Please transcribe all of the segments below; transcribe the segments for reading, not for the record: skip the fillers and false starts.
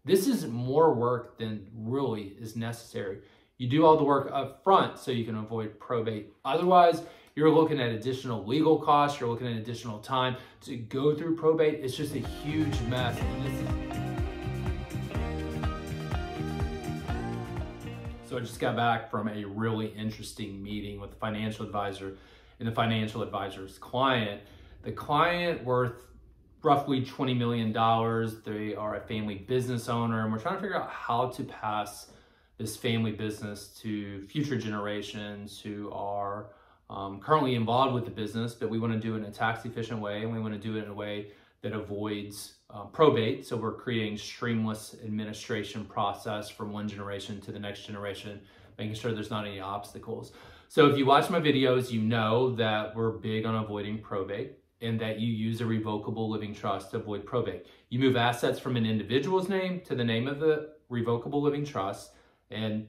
This is more work than really is necessary. You do all the work up front so you can avoid probate. Otherwise, you're looking at additional legal costs, you're looking at additional time to go through probate. It's just a huge mess. So I just got back from a really interesting meeting with the financial advisor and the financial advisor's client. The client worth roughly $20 million. They are a family business owner, and we're trying to figure out how to pass this family business to future generations who are currently involved with the business, but we want to do it in a tax efficient way, and we want to do it in a way that avoids probate. So we're creating streamless administration process from one generation to the next generation, making sure there's not any obstacles. So if you watch my videos, you know that we're big on avoiding probate and that you use a revocable living trust to avoid probate. You move assets from an individual's name to the name of the revocable living trust, and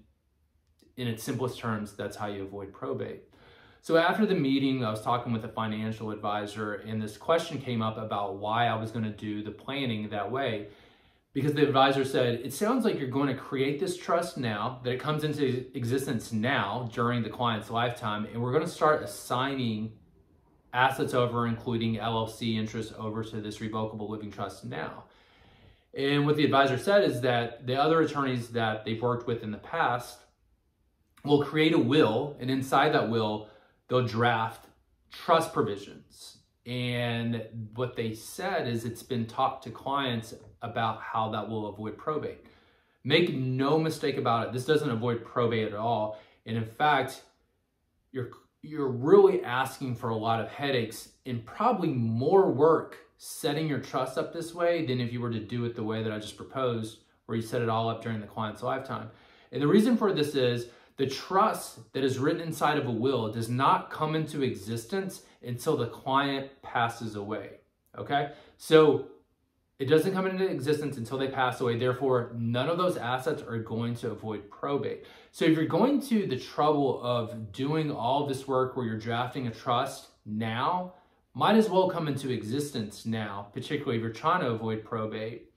in its simplest terms, that's how you avoid probate. So after the meeting, I was talking with a financial advisor, and this question came up about why I was going to do the planning that way. Because the advisor said, it sounds like you're going to create this trust now, that it comes into existence now during the client's lifetime, and we're going to start assigning assets over, including LLC interest, over to this revocable living trust now. And what the advisor said is that the other attorneys that they've worked with in the past will create a will, and inside that will, they'll draft trust provisions. And what they said is it's been taught to clients about how that will avoid probate. Make no mistake about it, this doesn't avoid probate at all. And in fact, you're really asking for a lot of headaches and probably more work setting your trust up this way than if you were to do it the way that I just proposed, where you set it all up during the client's lifetime. And the reason for this is the trust that is written inside of a will does not come into existence until the client passes away, okay? So it doesn't come into existence until they pass away. Therefore, none of those assets are going to avoid probate. So if you're going to the trouble of doing all this work where you're drafting a trust now, might as well come into existence now, particularly if you're trying to avoid probate.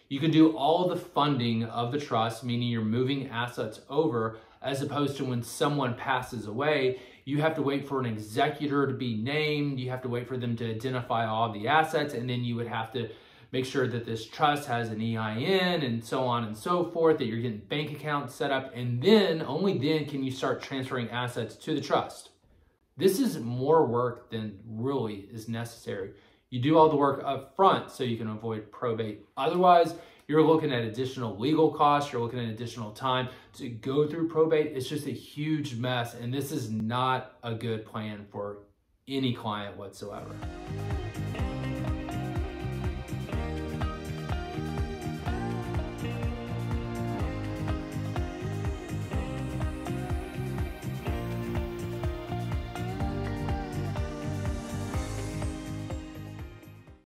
You can do all the funding of the trust, meaning you're moving assets over, as opposed to when someone passes away, you have to wait for an executor to be named, you have to wait for them to identify all the assets, and then you would have to make sure that this trust has an EIN and so on and so forth, that you're getting bank accounts set up, and then, only then can you start transferring assets to the trust. This is more work than really is necessary. You do all the work up front so you can avoid probate. Otherwise, you're looking at additional legal costs, you're looking at additional time to go through probate. It's just a huge mess, and this is not a good plan for any client whatsoever.